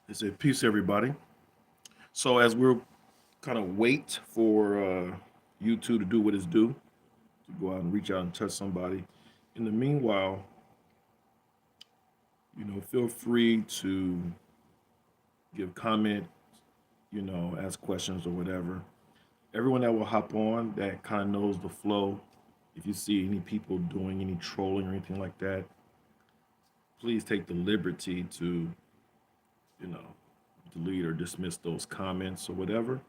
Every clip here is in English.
It's a peace, everybody. So as we're kind of wait for YouTube to do what it's due, to go out and reach out and touch somebody. In the meanwhile, feel free to give comment, ask questions or whatever. Everyone that will hop on that kind of knows the flow. If you see any people doing any trolling or anything like that, please take the liberty to, you know, delete or dismiss those comments or whatever,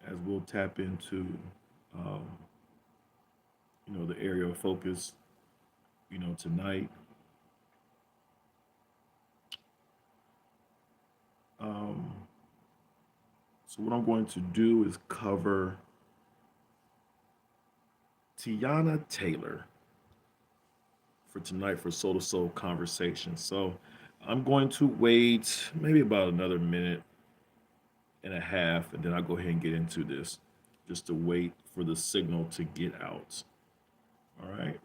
as we'll tap into, um, the area of focus, tonight. Um, so what I'm going to do is cover Teyana Taylor for tonight for Soul to Soul conversation. So I'm going to wait maybe about another minute and a half, and then I'll go ahead and get into this, just to wait for the signal to get out. All right.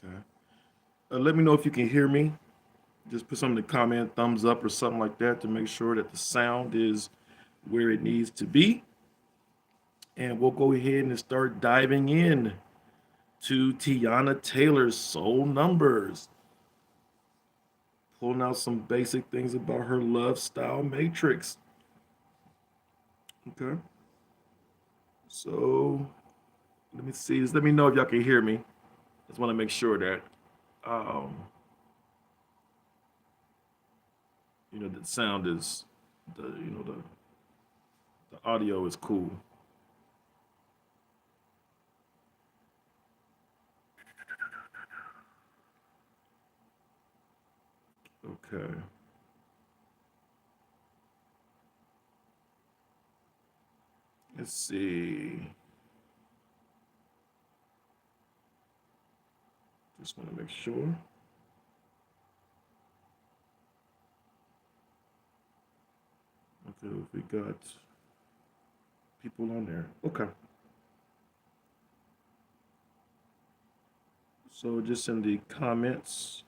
Okay. Let me know if you can hear me. Just put something in the comment, thumbs up or something like that, to make sure that the sound is where it needs to be. And we'll go ahead and start diving in to Teyana Taylor's soul numbers. Pulling out some basic things about her love style matrix. Okay. So let me see. Just let me know if y'all can hear me. Just want to make sure that um, the sound is the audio is cool. Okay. Let's see. Just want to make sure. Okay, we got people on there. Okay. So just in the comments.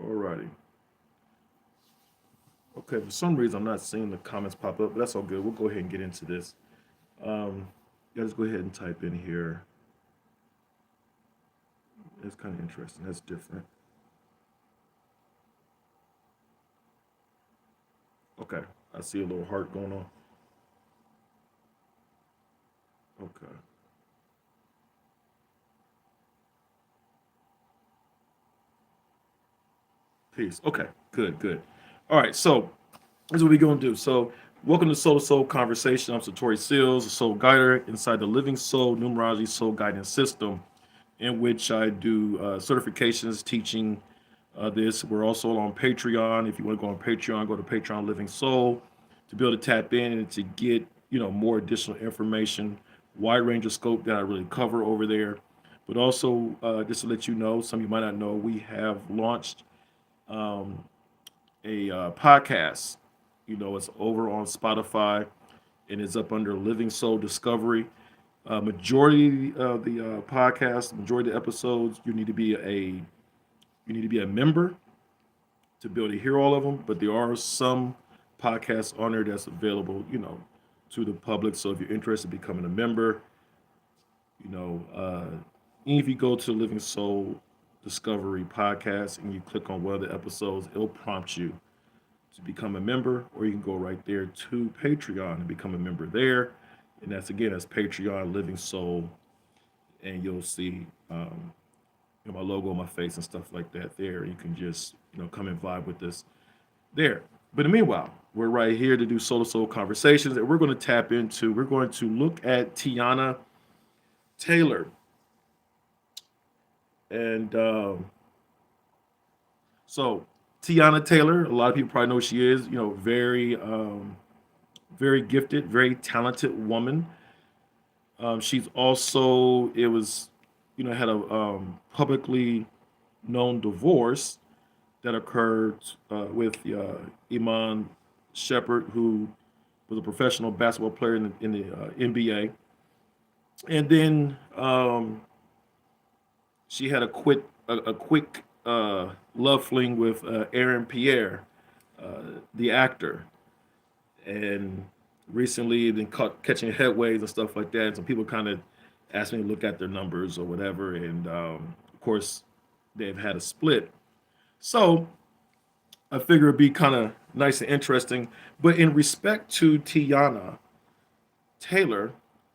Alrighty. Okay, for some reason I'm not seeing the comments pop up, but that's all good. We'll go ahead and get into this. You guys go ahead and type in here. It's kind of interesting. That's different. Okay, I see a little heart going on. Okay. Peace. Okay, good, good. All right, so this is what we're going to do. So, welcome to Soul to Soul Conversation. I'm Satori Seals, a soul guider inside the Living Soul Numerology Soul Guidance System, in which I do certifications teaching this. We're also on Patreon. If you want to go on Patreon, go to Patreon Living Soul to be able to tap in and to get more additional information, wide range of scope that I really cover over there. But also, just to let you know, some of you might not know, we have launched um, a podcast. It's over on Spotify and it's up under Living Soul Discovery. Majority of the podcast, majority of the episodes, you need to be a member to be able to hear all of them. But there are some podcasts on there that's available, to the public. So if you're interested in becoming a member, you know, if you go to Living Soul Discovery podcast and you click on one of the episodes, it'll prompt you to become a member, or you can go right there to Patreon and become a member there. And that's Patreon Living Soul, and you'll see my logo, my face, and stuff like that there. You can just come and vibe with this there. But meanwhile, we're right here to do Soul to Soul conversations, and we're going to look at Teyana Taylor. And so Teyana Taylor, a lot of people probably know who she is. Very gifted, very talented woman. She's also it was, had a publicly known divorce that occurred with Iman Shepherd, who was a professional basketball player in the NBA, and then she had a quick love fling with Aaron Pierre, the actor, and recently been catching headways and stuff like that. And some people kind of asked me to look at their numbers or whatever, and of course they've had a split. So I figure it'd be kind of nice and interesting. But in respect to Teyana Taylor,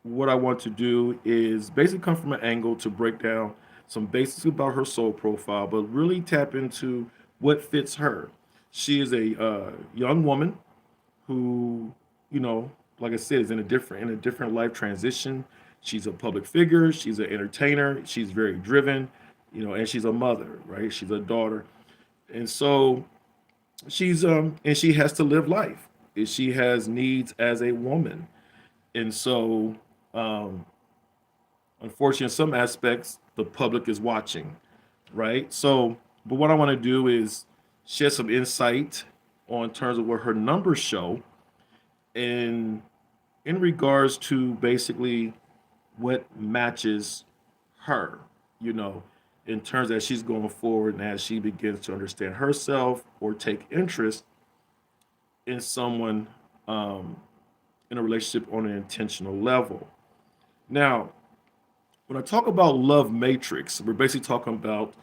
what I want to do is basically come from an angle to break down some basics about her soul profile, but really tap into what fits her. She is a young woman who, you know, like I said, is in a different life transition. She's a public figure. She's an entertainer. She's very driven, and she's a mother, right? She's a daughter, and so and she has to live life. And she has needs as a woman, and so um, unfortunately, in some aspects, the public is watching, right? So, but what I want to do is share some insight on terms of what her numbers show, and in regards to basically what matches her, you know, in terms that she's going forward and as she begins to understand herself or take interest in someone um, in a relationship on an intentional level. Now, when I talk about love matrix, we're basically talking about,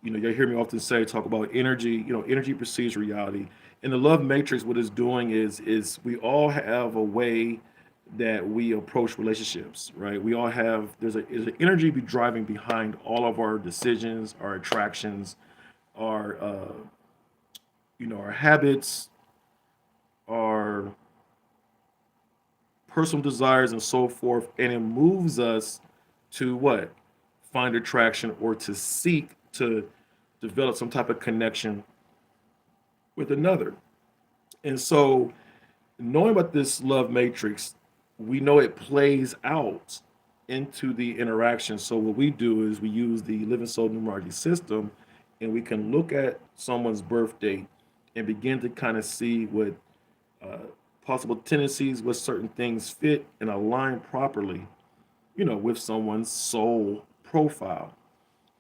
you hear me often talk about energy, energy precedes reality. And the love matrix, what it's doing is we all have a way that we approach relationships, right? We all have, there's an energy be driving behind all of our decisions, our attractions, our, our habits, our personal desires and so forth. And it moves us to what? Find attraction or to seek to develop some type of connection with another. And so, knowing about this love matrix, we know it plays out into the interaction. So, what we do is we use the Living Soul Numerology system, and we can look at someone's birth date and begin to kind of see what uh, possible tendencies, what certain things fit and align properly, with someone's soul profile.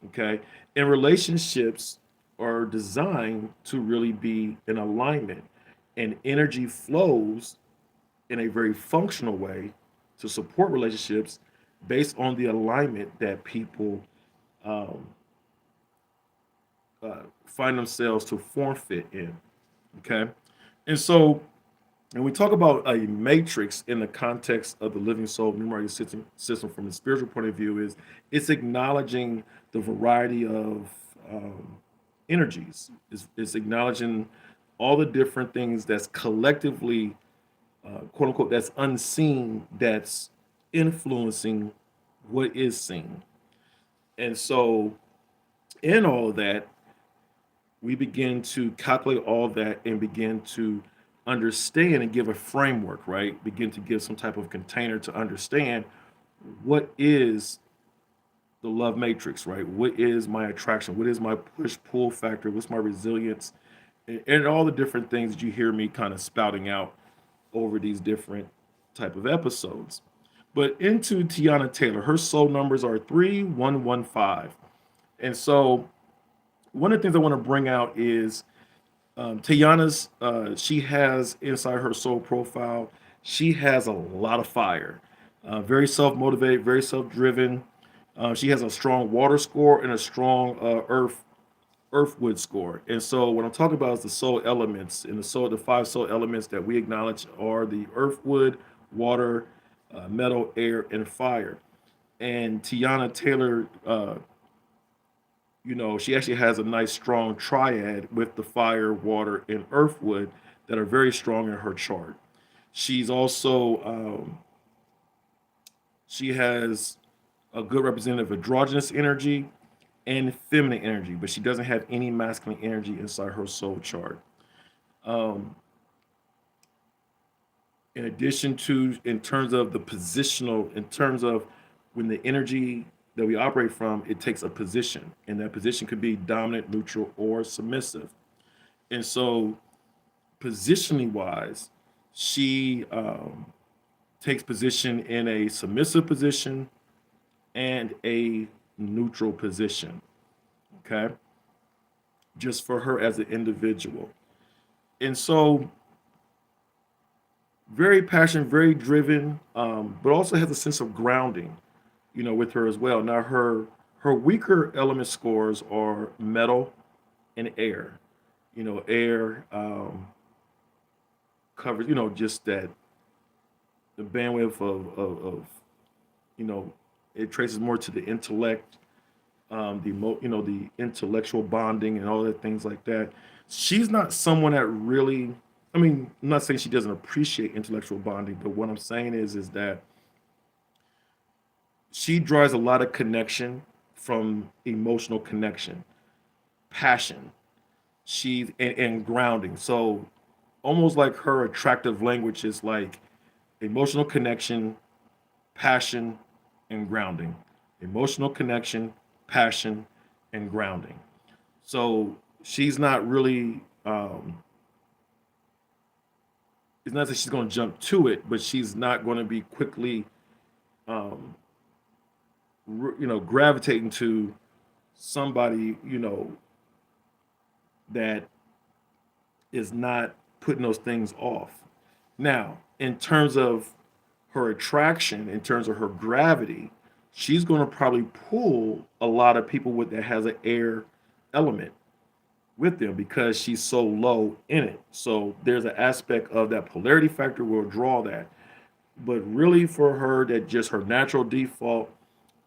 Okay. And relationships are designed to really be in alignment, and energy flows in a very functional way to support relationships based on the alignment that people um, find themselves to form fit in. Okay. And so, and we talk about a matrix in the context of the living soul numerology system from the spiritual point of view, is it's acknowledging the variety of um, energies. It's acknowledging all the different things that's collectively, quote unquote, that's unseen, that's influencing what is seen. And so, in all of that, we begin to calculate all that and begin to understand and give a framework, right? Begin to give some type of container to understand what is the love matrix, right? What is my attraction? What is my push pull factor? What's my resilience? And all the different things that you hear me kind of spouting out over these different type of episodes. But into Teyana Taylor, her soul numbers are 3115. And so one of the things I want to bring out is Tayana's, she has inside her soul profile, she has a lot of fire, very self motivated, very self driven. She has a strong water score and a strong earthwood score. And so what I'm talking about is the soul elements, and the five soul elements that we acknowledge are the earthwood, water, metal, air, and fire. And Tiana Taylor, she actually has a nice strong triad with the fire, water, and earthwood that are very strong in her chart. She's also she has a good representative of androgynous energy and feminine energy, but she doesn't have any masculine energy inside her soul chart. Um, in addition to, in terms of the positional, in terms of when the energy that we operate from, it takes a position, and that position could be dominant, neutral, or submissive. And so, positionally wise, she takes position in a submissive position and a neutral position. Okay, just for her as an individual. And so, very passionate, very driven, but also has a sense of grounding, with her as well. Now, her weaker element scores are metal and air. Air covers, just that the bandwidth of you know, it traces more to the intellect, the intellectual bonding and all the things like that. She's not someone that really. I mean, I'm not saying she doesn't appreciate intellectual bonding, but what I'm saying is that she draws a lot of connection from emotional connection, passion, and grounding. So almost like her attractive language is like emotional connection, passion, and grounding. Emotional connection, passion, and grounding. So she's not really. It's not that she's going to jump to it, but she's not going to be quickly, um, gravitating to somebody, that is not putting those things off. Now, in terms of her attraction, in terms of her gravity, she's going to probably pull a lot of people with that has an air element with them because she's so low in it. So there's an aspect of that polarity factor will draw that. But really for her, that just her natural default,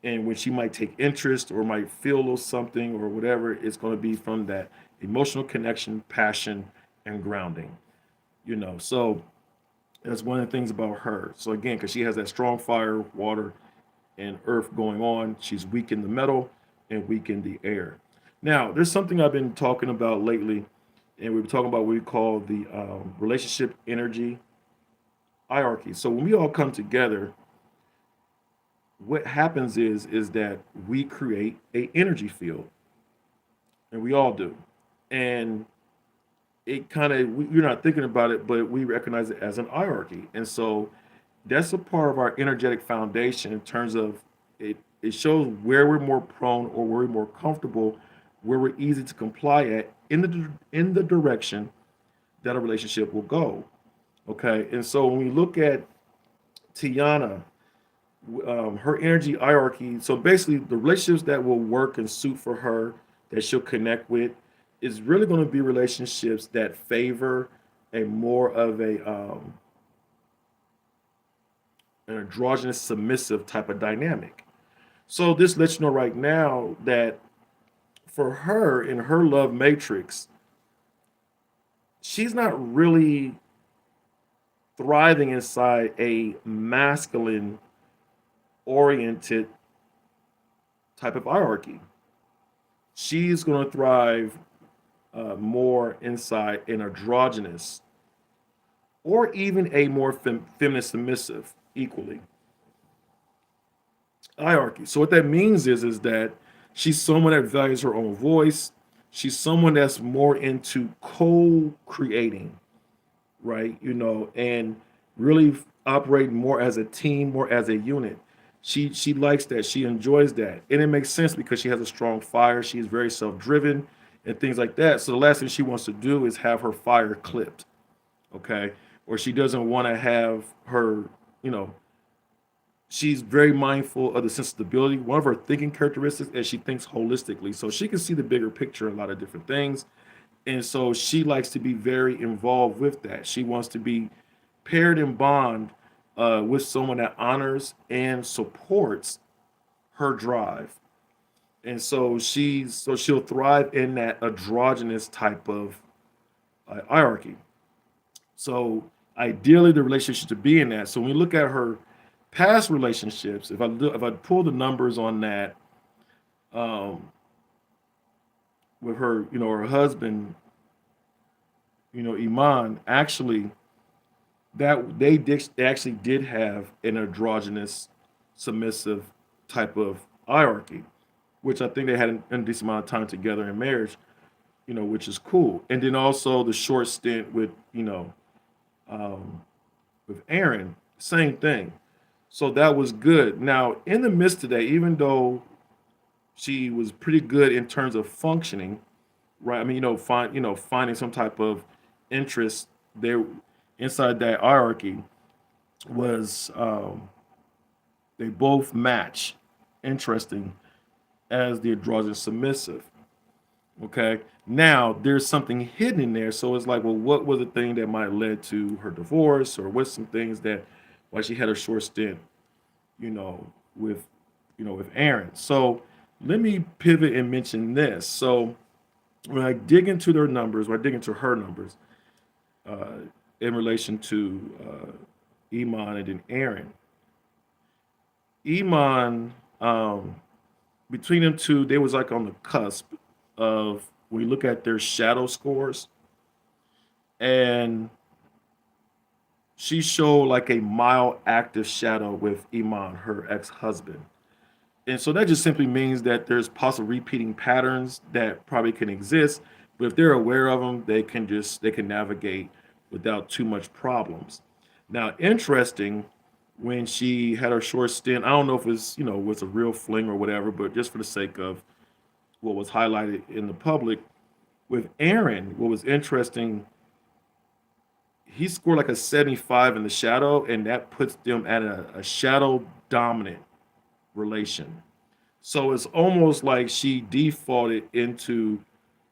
and when she might take interest or might feel a little something or whatever, it's going to be from that emotional connection, passion, and grounding. So that's one of the things about her. So again, because she has that strong fire, water, and earth going on, she's weak in the metal and weak in the air. Now, there's something I've been talking about lately, and we've been talking about what we call the relationship energy hierarchy. So when we all come together, what happens is that we create a energy field, and we all do. And it kind of you're not thinking about it, but we recognize it as an hierarchy. And so that's a part of our energetic foundation in terms of it. It shows where we're more prone or where we're more comfortable, where we're easy to comply at in the direction that a relationship will go. Okay, and so when we look at Tiana, her energy hierarchy. So basically, the relationships that will work and suit for her, that she'll connect with, is really going to be relationships that favor a more of an androgynous submissive type of dynamic. So this lets you know right now that for her in her love matrix, she's not really thriving inside a masculine oriented type of hierarchy. She's going to thrive more inside an androgynous or even a more feminine submissive equally hierarchy. So what that means is that she's someone that values her own voice. She's someone that's more into co-creating, right? And really operating more as a team, more as a unit. She likes that. She enjoys that, and it makes sense because she has a strong fire. She's very self-driven and things like that. So the last thing she wants to do is have her fire clipped, okay? Or she doesn't want to have her, you know, she's very mindful of the sensibility. One of her thinking characteristics is she thinks holistically, so she can see the bigger picture in a lot of different things. And so she likes to be very involved with that. She wants to be paired and bond with someone that honors and supports her drive. And so she'll thrive in that androgynous type of hierarchy. So ideally, the relationship to be in that. So when we look at her past relationships, if I pull the numbers on that, um, with her, her husband, Iman, actually that they actually did have an androgynous, submissive type of hierarchy, which I think they had a decent amount of time together in marriage, which is cool. And then also the short stint um, with Aaron, same thing. So that was good. Now, in the midst of that, even though she was pretty good in terms of functioning, right? I mean, finding some type of interest there inside that hierarchy was they both match interesting as the androgynous submissive. Okay. Now there's something hidden in there. So it's like, well, what was the thing that might have led to her divorce, or what's some things that why she had a short stint, you know, with with Aaron. So let me pivot and mention this. So when I dig into their numbers, when I dig into her numbers, uh, in relation to Iman and then Aaron, Iman, between them two, they was like on the cusp of when you look at their shadow scores, and she showed like a mild active shadow with Iman, her ex-husband. And so that just simply means that there's possible repeating patterns that probably can exist, but if they're aware of them, they can navigate without too much problems. Now, interesting, when she had her short stint, I don't know if it's was a real fling or whatever, but just for the sake of what was highlighted in the public with Aaron, what was interesting, he scored like a 75 in the shadow, and that puts them at a shadow dominant relation. So it's almost like she defaulted into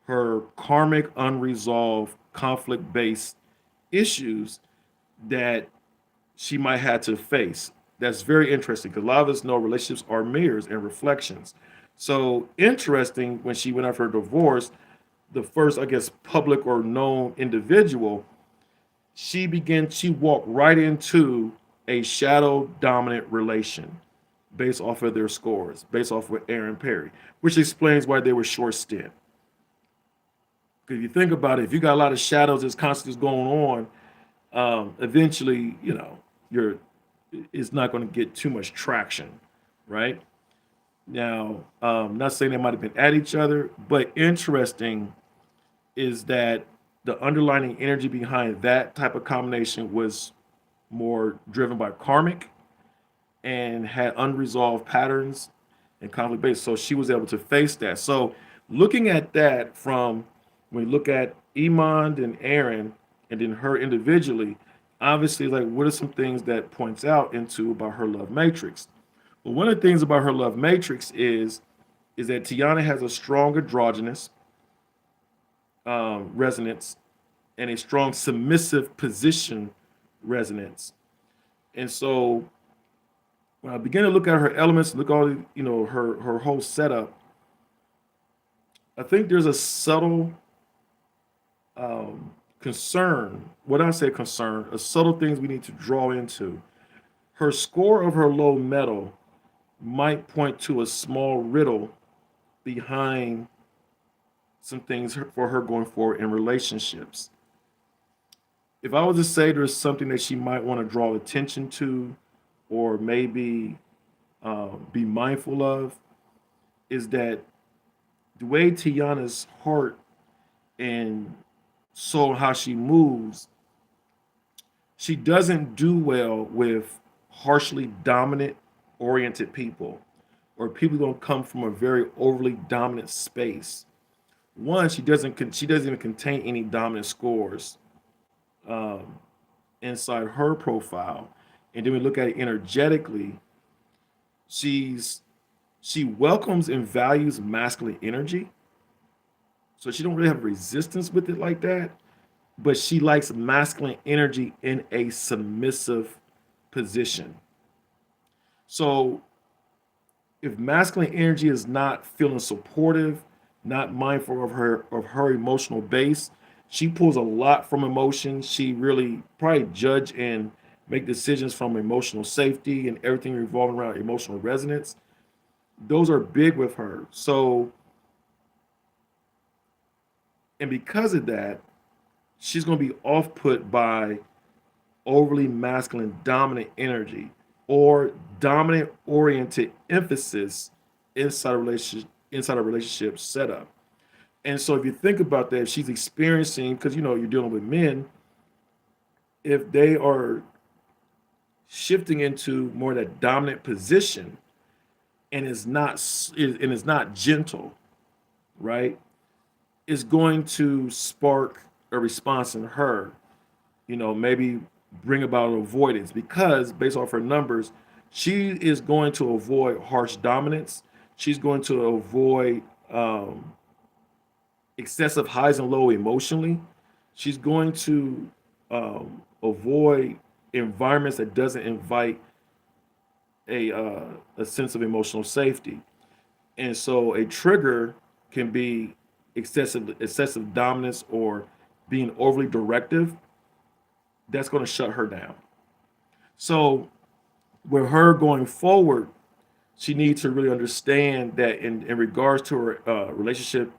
her karmic, unresolved, conflict based issues that she might have to face. That's very interesting because a lot of us know relationships are mirrors and reflections. So interesting, when she went after her divorce, the first, I guess, public or known individual, she walked right into a shadow dominant relation based off of their scores, based off of Aaron Perry, which explains why they were short stint. Because if you think about it, if you got a lot of shadows that's constantly going on, eventually, you're it's not going to get too much traction, right? Now, not saying they might have been at each other, but interesting is that the underlying energy behind that type of combination was more driven by karmic and had unresolved patterns and conflict based. So she was able to face that. So looking at that from when we look at Iman and Aaron and then her individually, obviously, like, what are some things that points out into about her love matrix? Well, one of the things about her love matrix is that Teyana has a strong androgynous resonance and a strong submissive position resonance. And so when I begin to look at her elements, look at all her whole setup, I think there's a subtle concern. What I say concern, a subtle things we need to draw into. Her score of her low metal might point to a small riddle behind some things for her going forward in relationships. If I was to say there's something that she might want to draw attention to, or maybe be mindful of, is that the way Tiana's heart and soul, how she moves, She doesn't do well with harshly dominant oriented people or people who don't come from a very overly dominant space. One, she doesn't even contain any dominant scores um, inside her profile. And then we look at it energetically. She's she welcomes and values masculine energy, so she don't really have resistance with it like that. But she likes masculine energy in a submissive position. So if masculine energy is not feeling supportive, not mindful of her emotional base, she pulls a lot from emotion. She really probably judge and make decisions from emotional safety and everything revolving around emotional resonance. Those are big with her. So, and because of that, she's going to be off put by overly masculine dominant energy or dominant oriented emphasis inside a relationship setup. And so if you think about that, if she's experiencing, because you're dealing with men, if they are shifting into more of that dominant position and is not gentle, right? It's going to spark a response in her, maybe bring about avoidance because based off her numbers, she is going to avoid harsh dominance. She's going to avoid excessive highs and low emotionally. She's going to avoid environments that doesn't invite a sense of emotional safety. And so a trigger can be excessive dominance or being overly directive. That's going to shut her down. So with her going forward, she needs to really understand that in regards to her relationship,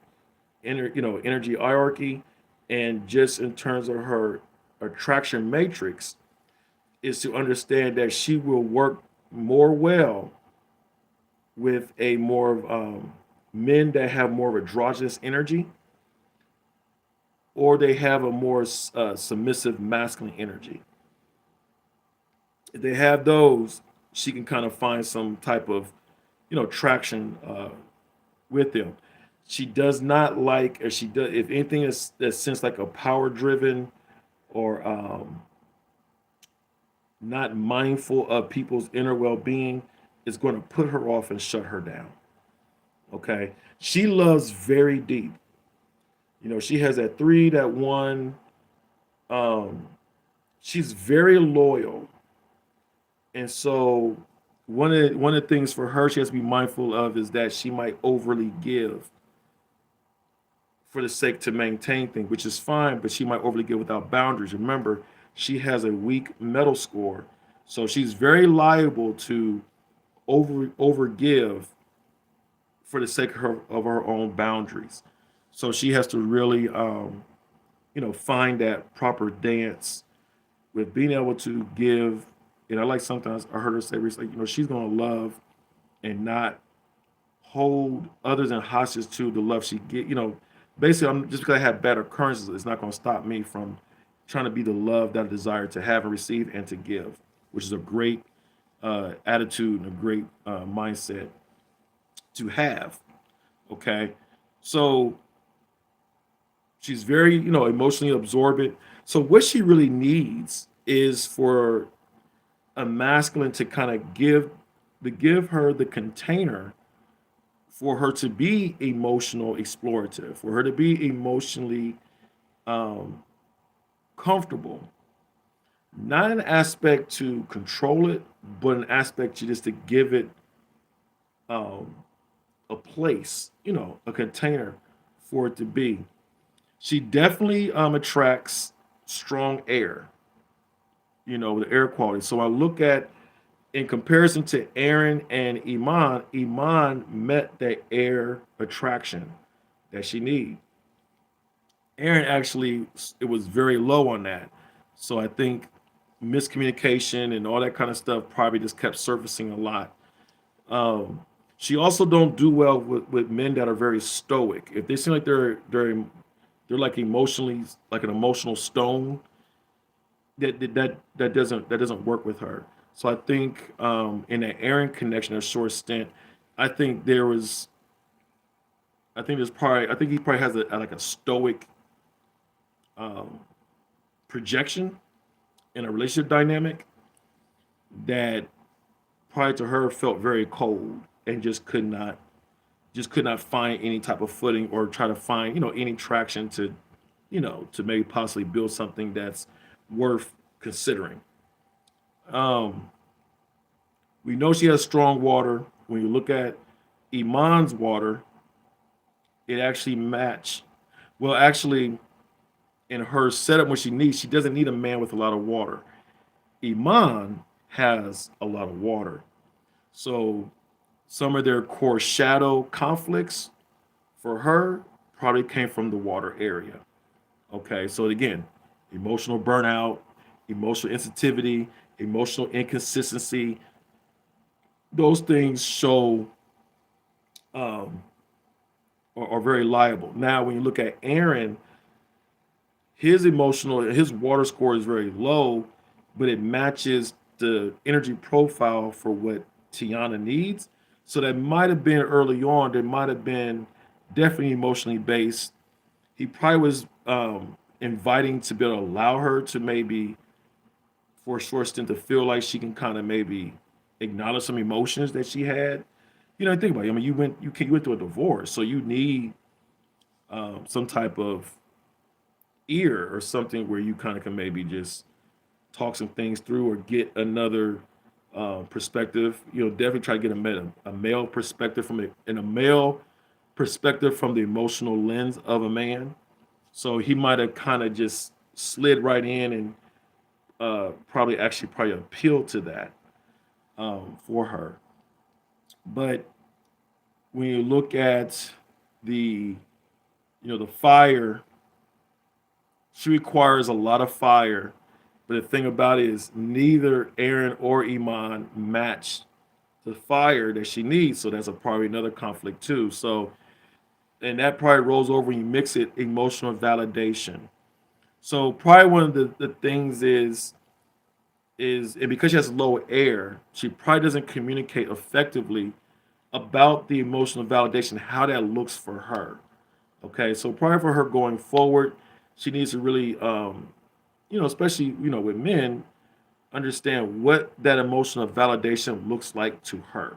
energy hierarchy, and just in terms of her attraction matrix, is to understand that she will work more well with a more of men that have more of androgynous energy, or they have a more submissive masculine energy. If they have those, she can kind of find some type of, traction with them. She does not like, or she does, if anything is that sense like a power driven or not mindful of people's inner well being, is going to put her off and shut her down. Okay. She loves very deep. She has that three, that one. Um, she's very loyal. And so one of the things for her she has to be mindful of is that she might overly give for the sake to maintain things, which is fine, but she might overly give without boundaries. Remember, she has a weak metal score. So she's very liable to over give for the sake of her own boundaries. So she has to really find that proper dance with being able to give. And I like sometimes I heard her say recently, she's gonna love and not hold others in hostage to the love she get. Basically, I'm just because I have bad occurrences, it's not gonna stop me from trying to be the love that I desire to have and receive and to give, which is a great attitude and a great mindset to have. Okay, so she's very, emotionally absorbent. So what she really needs is for a masculine to kind of give her the container for her to be emotional explorative, for her to be emotionally um, comfortable. Not an aspect to control it, but an aspect to just to give it um, a place, a container for it to be. She definitely attracts strong air, the air quality. So I look at in comparison to Aaron and Iman, Iman met that air attraction that she need. Aaron actually it was very low on that. So I think miscommunication and all that kind of stuff probably just kept surfacing a lot. Um, she also don't do well with men that are very stoic. If they seem like they're like emotionally like an emotional stone, that doesn't work with her. So I think in that Aaron connection, a short stint, I think there was I think he probably has like a stoic um, projection in a relationship dynamic that prior to her felt very cold and just could not find any type of footing or try to find any traction to to maybe possibly build something that's worth considering. Um, we know she has strong water. When you look at Iman's water, it actually match. Well, actually, in her setup, when she doesn't need a man with a lot of water. Iman has a lot of water, so some of their core shadow conflicts for her probably came from the water area. Okay, so again, emotional burnout, emotional insensitivity, emotional inconsistency, those things show um, are very liable. Now, when you look at Aaron, his water score is very low, but it matches the energy profile for what Tiana needs. So that might have been early on. There might have been definitely emotionally based. He probably was inviting to be able to allow her to maybe for a short stint to feel like she can kind of maybe acknowledge some emotions that she had. Think about it. I mean, you went through a divorce, so you need some type of ear or something where you kind of can maybe just talk some things through or get another perspective. Definitely try to get a male perspective a male perspective from the emotional lens of a man. So he might have kind of just slid right in and probably appealed to that for her. But when you look at the the fire, she requires a lot of fire. But the thing about it is neither Aaron or Iman match the fire that she needs. So that's probably another conflict too. So and that probably rolls over when you mix it emotional validation. So probably one of the things is and because she has low air, she probably doesn't communicate effectively about the emotional validation, how that looks for her. Okay, so probably for her going forward, she needs to really especially with men, understand what that emotional validation looks like to her,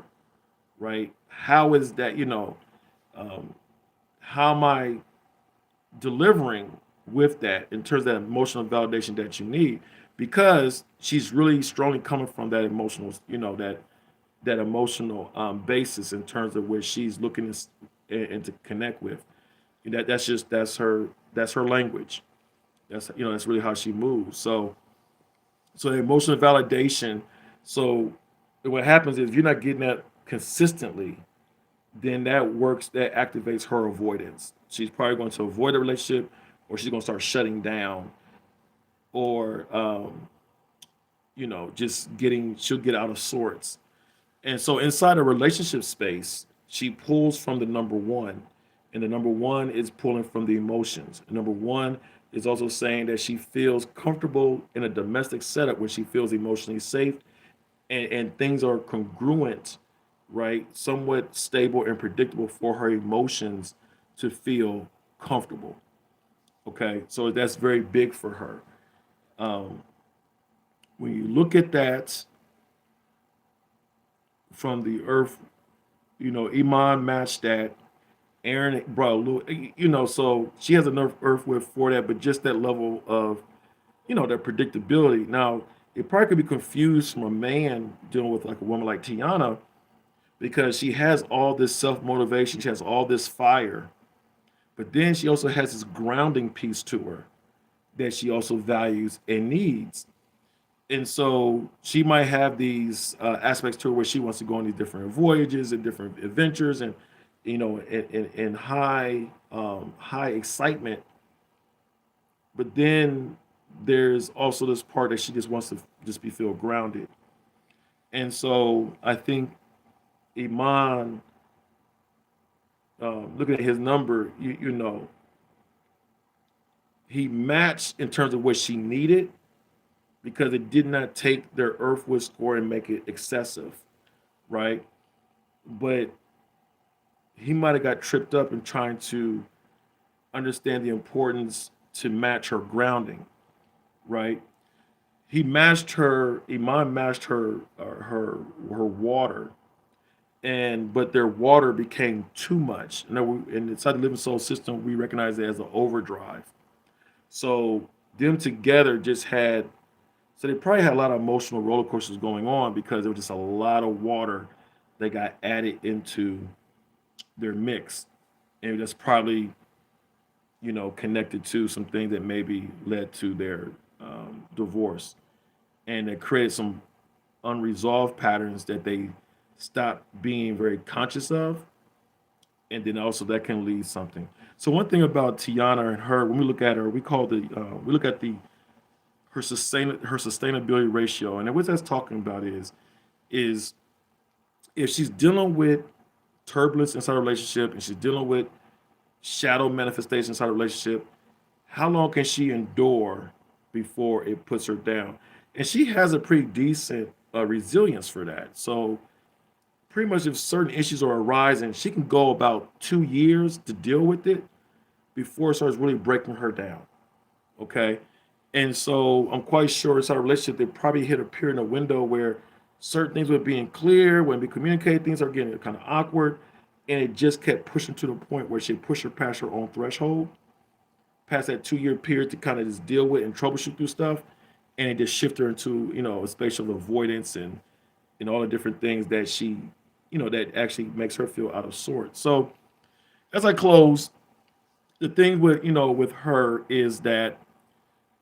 right? How is that, um, how am I delivering with that in terms of that emotional validation that you need? Because she's really strongly coming from that emotional, that emotional basis in terms of where she's looking and to connect with. That's her language. That's really how she moves. So the emotional validation. So what happens is if you're not getting that consistently, then that activates her avoidance. She's probably going to avoid a relationship, or she's going to start shutting down, or she'll get out of sorts. And so inside a relationship space, she pulls from the number one, and the number one is pulling from the emotions. The number one is also saying that she feels comfortable in a domestic setup where she feels emotionally safe, and things are congruent, right? Somewhat stable and predictable for her emotions to feel comfortable. Okay, so that's very big for her. Um, when you look at that from the earth, Iman matched that. Aaron brought a little, so she has enough earth with for that, but just that level of, that predictability. Now, it probably could be confused from a man dealing with like a woman like Tiana because she has all this self motivation, she has all this fire, but then she also has this grounding piece to her that she also values and needs. And so she might have these aspects to her where she wants to go on these different voyages and different adventures and in high excitement, but then there's also this part that she just wants to just be feel grounded. And so I think Iman, looking at his number, he matched in terms of what she needed, because it did not take their Earthwood score and make it excessive, right? But he might have got tripped up in trying to understand the importance to match her grounding, right? Iman matched her water, and but their water became too much. And inside the living soul system, we recognize it as an overdrive. So them together just had, so they probably had a lot of emotional roller coasters going on because there was just a lot of water that got added into their mix, and that's probably connected to some things that maybe led to their divorce, and it created some unresolved patterns that they stopped being very conscious of, and then also that can lead something. So one thing about Tiana and her, when we look at her, we look at the her sustainability ratio, and what that's talking about is if she's dealing with turbulence inside a relationship and she's dealing with shadow manifestations inside a relationship, how long can she endure before it puts her down? And she has a pretty decent resilience for that. So pretty much if certain issues are arising, she can go about 2 years to deal with it before it starts really breaking her down. Okay. And so I'm quite sure inside a relationship, they probably hit a period in a window where certain things were being clear, when we communicate, things are getting kind of awkward. And it just kept pushing to the point where she pushed her past her own threshold, past that 2 year period to kind of just deal with and troubleshoot through stuff. And it just shifted her into, a space of avoidance and all the different things that that actually makes her feel out of sorts. So as I close, the thing with her is that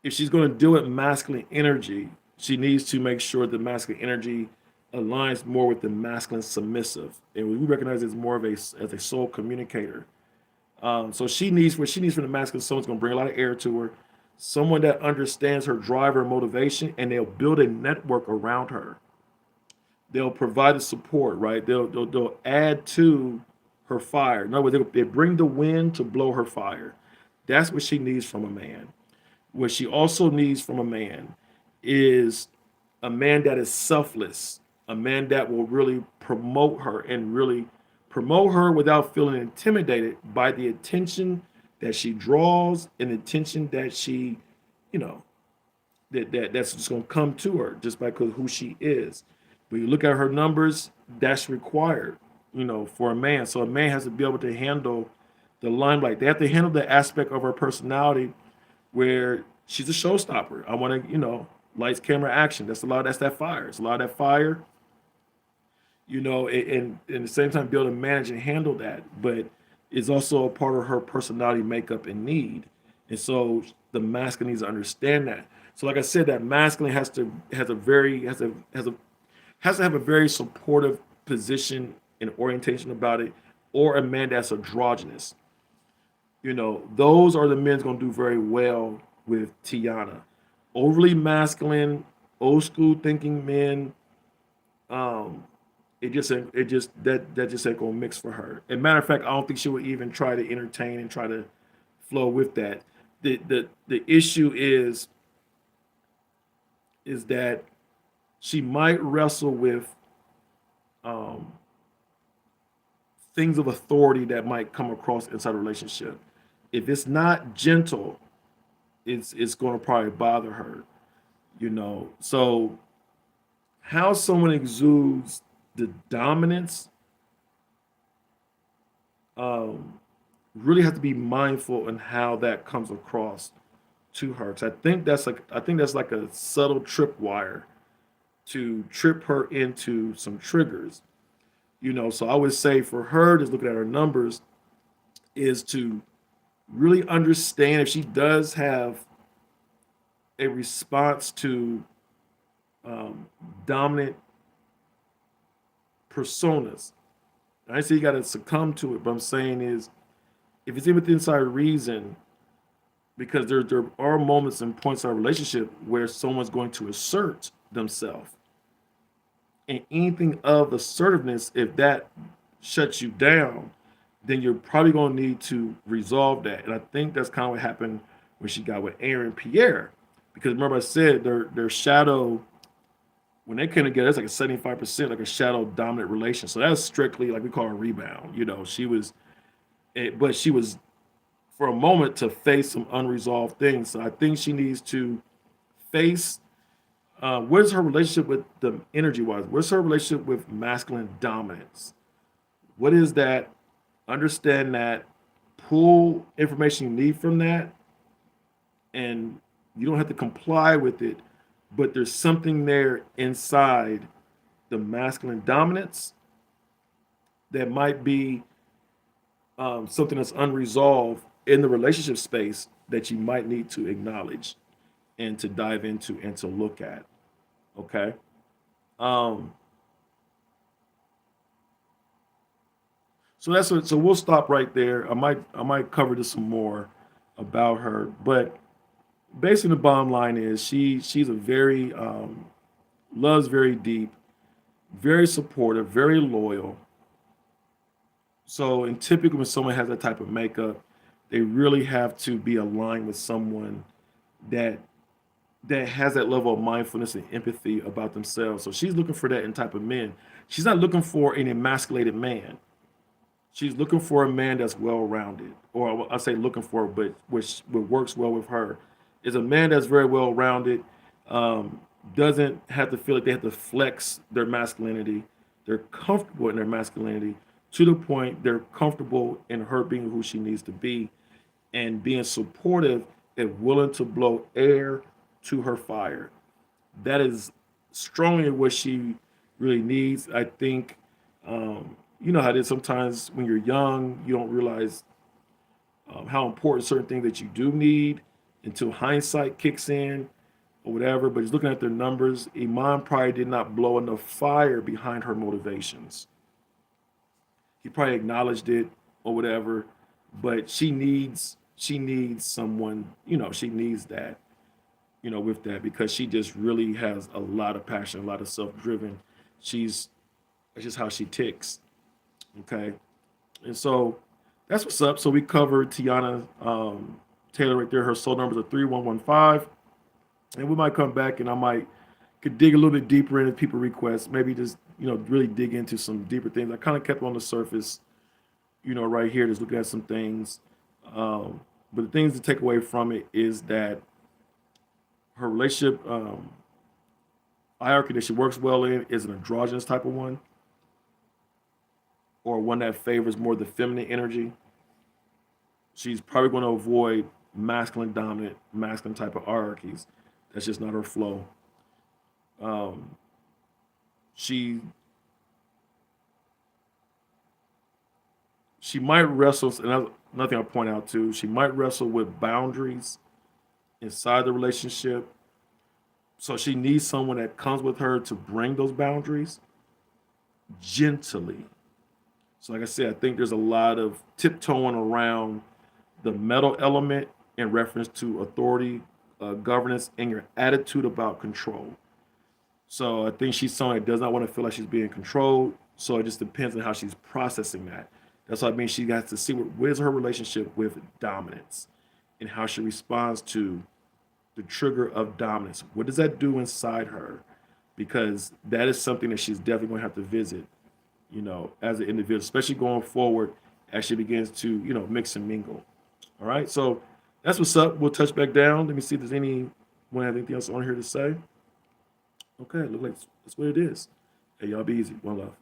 if she's going to deal with masculine energy, she needs to make sure the masculine energy aligns more with the masculine submissive, and we recognize it as more of as a soul communicator. So she needs what she needs from the masculine soul is going to bring a lot of air to her, someone that understands her drive, her motivation, and they'll build a network around her. They'll provide the support, right? They'll add to her fire. In other words, they bring the wind to blow her fire. That's what she needs from a man. What she also needs from a man is a man that is selfless, a man that will really promote her and really promote her without feeling intimidated by the attention that she draws and the attention that she, you know, that's just going to come to her just by who she is. When you look at her numbers, that's required, for a man. So a man has to be able to handle the limelight. They have to handle the aspect of her personality where she's a showstopper. I want to, lights, camera, action. That's that fire. It's a lot of that fire, and at the same time be able to manage and handle that. But it's also a part of her personality makeup and need. And so the masculine needs to understand that. So like I said, that masculine has to have a very supportive position and orientation about it, or a man that's androgynous. Those are the men's going to do very well with Tiana. Overly masculine, old school thinking men, um, that just ain't gonna mix for her. And matter of fact, I don't think she would even try to entertain and try to flow with that. The issue is that she might wrestle with um, things of authority that might come across inside a relationship. If it's not gentle, it's going to probably bother her. So how someone exudes the dominance, um, really have to be mindful in how that comes across to her. Because I think that's like a subtle tripwire to trip her into some triggers. So I would say for her, just looking at her numbers, is to really understand if she does have a response to um, dominant personas. I say you got to succumb to it, but I'm saying is if it's within inside reason, because there are moments and points in our relationship where someone's going to assert themselves, and anything of assertiveness, if that shuts you down, then you're probably going to need to resolve that. And I think that's kind of what happened when she got with Aaron Pierre. because remember I said their shadow, when they came together, it's like a 75%, like a shadow dominant relation. So that's strictly like we call a rebound. She was, but she was for a moment to face some unresolved things. So I think she needs to face what is her relationship with the energy wise? What's her relationship with masculine dominance? What is that? Understand that, pull information you need from that, and you don't have to comply with it, but there's something there inside the masculine dominance that might be something that's unresolved in the relationship space that you might need to acknowledge and to dive into and to look at. Okay. Um, so that's what. So we'll stop right there. I might cover this some more about her, but basically the bottom line is she's a very loves very deep, very supportive, very loyal. So, and typically when someone has that type of makeup, they really have to be aligned with someone that has that level of mindfulness and empathy about themselves. So she's looking for that in type of men. She's not looking for an emasculated man. She's looking for a man that's well-rounded, or I say looking for, but which what works well with her is a man that's very well-rounded. Um, doesn't have to feel like they have to flex their masculinity. They're comfortable in their masculinity to the point they're comfortable in her being who she needs to be and being supportive and willing to blow air to her fire. That is strongly what she really needs. I think, you know how it is sometimes when you're young, you don't realize how important certain things that you do need until hindsight kicks in or whatever. But just looking at their numbers, Iman probably did not blow enough fire behind her motivations. He probably acknowledged it or whatever, but she needs someone, she needs that, with that because she just really has a lot of passion, a lot of self-driven. She's That's just how she ticks. Okay. And so that's what's up. So we covered Tiana Taylor right there. Her soul numbers are 3115. And we might come back and I might could dig a little bit deeper into people requests, maybe just, really dig into some deeper things. I kind of kept on the surface, right here, just looking at some things. But the things to take away from it is that her relationship hierarchy that she works well in is an androgynous type of one, or one that favors more the feminine energy. She's probably going to avoid masculine dominant, masculine type of hierarchies. That's just not her flow. Um, she she might wrestle, and that's another thing I'll point out too. She might wrestle with boundaries inside the relationship. So she needs someone that comes with her to bring those boundaries gently. So, like I said, I think there's a lot of tiptoeing around the metal element in reference to authority, governance, and your attitude about control. So, I think she's someone that does not want to feel like she's being controlled. So, it just depends on how she's processing that. That's what I mean. She got to see what is her relationship with dominance and how she responds to the trigger of dominance. What does that do inside her? Because that is something that she's definitely going to have to visit, as an individual, especially going forward as she begins to, mix and mingle. All right. So that's what's up. We'll touch back down. Let me see if there's anyone have anything else on here to say. Okay. Look like that's what it is. Hey, y'all be easy. One love.